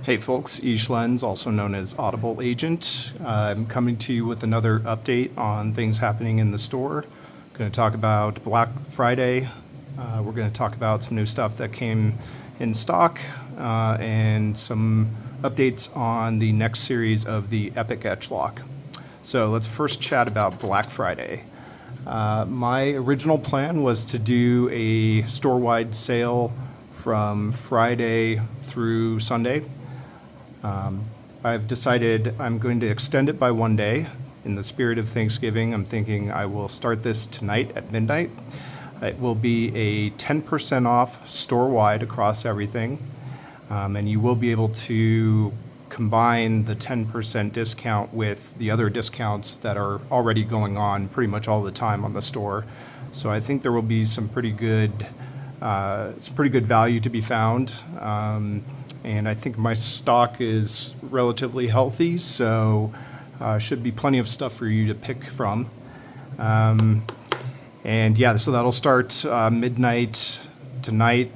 Hey folks, Ish Lenz, also known as Audible Agent. I'm coming to you with another update on things happening in the store. I'm going to talk about Black Friday. We're going to talk about some new stuff that came in stock and some updates on the next series of the Epic Etch Lock. So let's first chat about Black Friday. My original plan was to do a store-wide sale from Friday through Sunday. I've decided I'm going to extend it by one day. In the spirit of Thanksgiving, I'm thinking I will start this tonight at midnight. It will be a 10% off store-wide across everything, and you will be able to combine the 10% discount with the other discounts that are already going on pretty much all the time on the store. So I think there will be some pretty good value to be found. And I think my stock is relatively healthy, so should be plenty of stuff for you to pick from. And yeah, so that'll start midnight tonight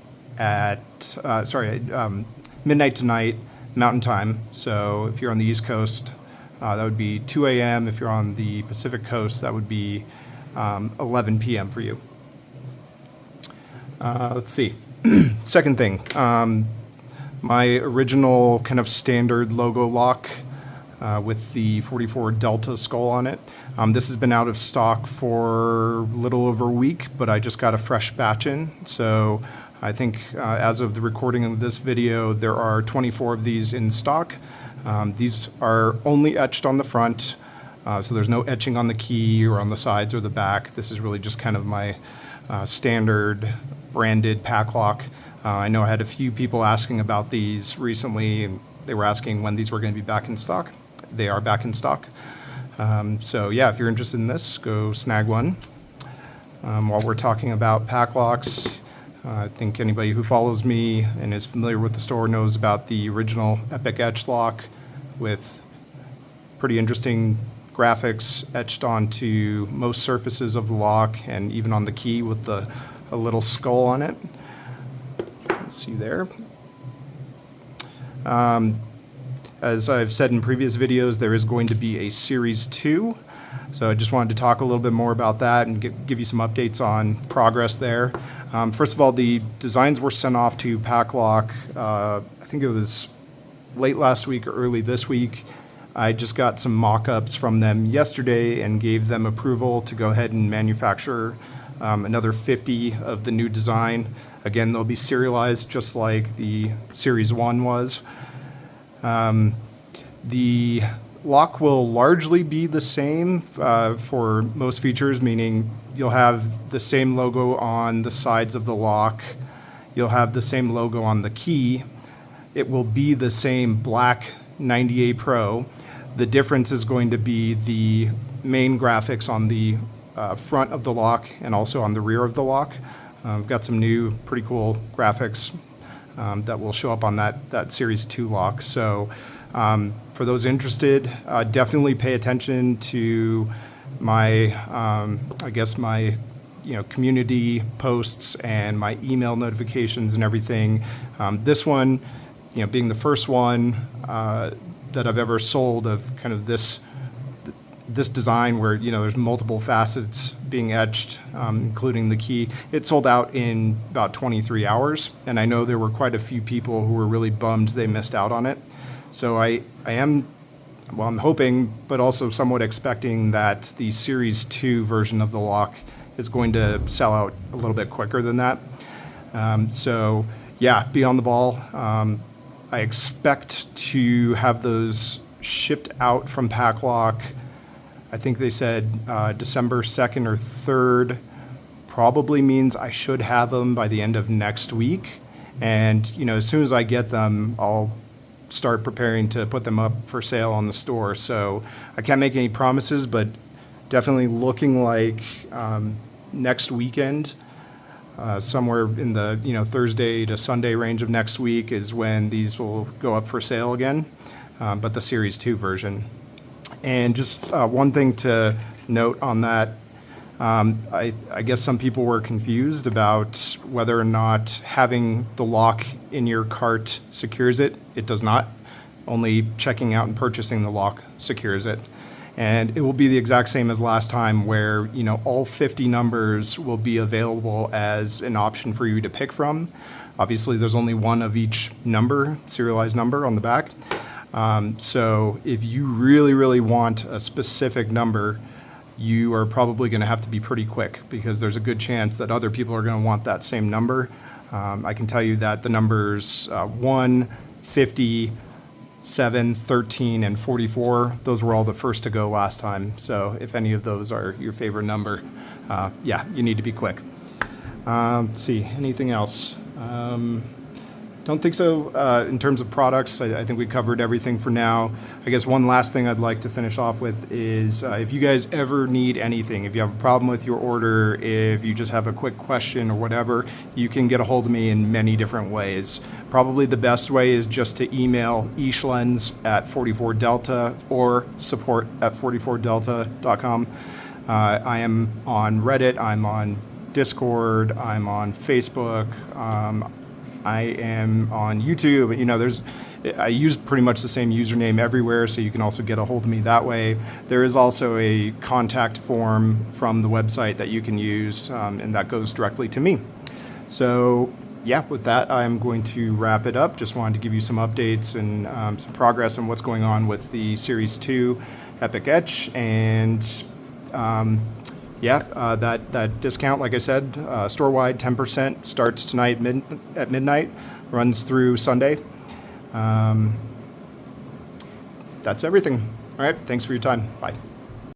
midnight tonight Mountain Time. So if you're on the East Coast, that would be 2 a.m. If you're on the Pacific Coast, that would be 11 p.m. for you. Let's see. Second thing. My original kind of standard logo lock with the 44 Delta skull on it. This has been out of stock for a little over a week, but I just got a fresh batch in. So I think as of the recording of this video, there are 24 of these in stock. These are only etched on the front, so there's no etching on the key or on the sides or the back. This is really just kind of my standard branded Paclock. I know I had a few people asking about these recently, and they were asking when these were going to be back in stock. They are back in stock. So yeah, if you're interested in this, go snag one. While we're talking about Paclocks, I think anybody who follows me and is familiar with the store knows about the original Epic Etch Lock with pretty interesting graphics etched onto most surfaces of the lock and even on the key with a little skull on it. See there. As I've said in previous videos, there is going to be a Series 2. So I just wanted to talk a little bit more about that and give you some updates on progress there. First of all, the designs were sent off to Paclock, I think it was late last week or early this week. I just got some mock-ups from them yesterday and gave them approval to go ahead and manufacture another 50 of the new design. Again, they'll be serialized just like the Series 1 was. The lock will largely be the same for most features, meaning you'll have the same logo on the sides of the lock. You'll have the same logo on the key. It will be the same black 98 Pro. The difference is going to be the main graphics on the front of the lock and also on the rear of the lock. We've got some new pretty cool graphics that will show up on that Series 2 lock. So for those interested, definitely pay attention to my, my community posts and my email notifications and everything. This one, being the first one that I've ever sold of kind of this design where there's multiple facets being etched, including the key. It sold out in about 23 hours, and I know there were quite a few people who were really bummed they missed out on it. So I'm hoping, but also somewhat expecting that the Series 2 version of the lock is going to sell out a little bit quicker than that. So yeah, be on the ball. I expect to have those shipped out from Paclock. I think they said December 2nd or 3rd. Probably means I should have them by the end of next week. And as soon as I get them, I'll start preparing to put them up for sale on the store. So I can't make any promises, but definitely looking like next weekend, somewhere in the Thursday to Sunday range of next week is when these will go up for sale again, but the Series 2 version. And just one thing to note on that, I guess some people were confused about whether or not having the lock in your cart secures it. It does not. Only checking out and purchasing the lock secures it. And it will be the exact same as last time, where, you know, all 50 numbers will be available as an option for you to pick from. Obviously, there's only one of each number, serialized number on the back. So if you really, really want a specific number, you are probably going to have to be pretty quick, because there's a good chance that other people are going to want that same number. I can tell you that the numbers 1, 50, 7, 13, and 44, those were all the first to go last time. So if any of those are your favorite number, yeah, you need to be quick. Let's see, anything else? Don't think so. In terms of products, I think we covered everything for now. I guess one last thing I'd like to finish off with is if you guys ever need anything, if you have a problem with your order, if you just have a quick question or whatever, you can get a hold of me in many different ways. Probably the best way is just to email eschlenz@44delta or support@44delta.com. I am on Reddit, I'm on Discord, I'm on Facebook, I am on YouTube. You know, I use pretty much the same username everywhere, so you can also get a hold of me that way. There is also a contact form from the website that you can use, and that goes directly to me. So yeah, with that, I'm going to wrap it up. Just wanted to give you some updates and some progress on what's going on with the Series 2 Epic Etch, and that discount, like I said, store-wide 10%, starts tonight at midnight, runs through Sunday. That's everything. All right, thanks for your time. Bye.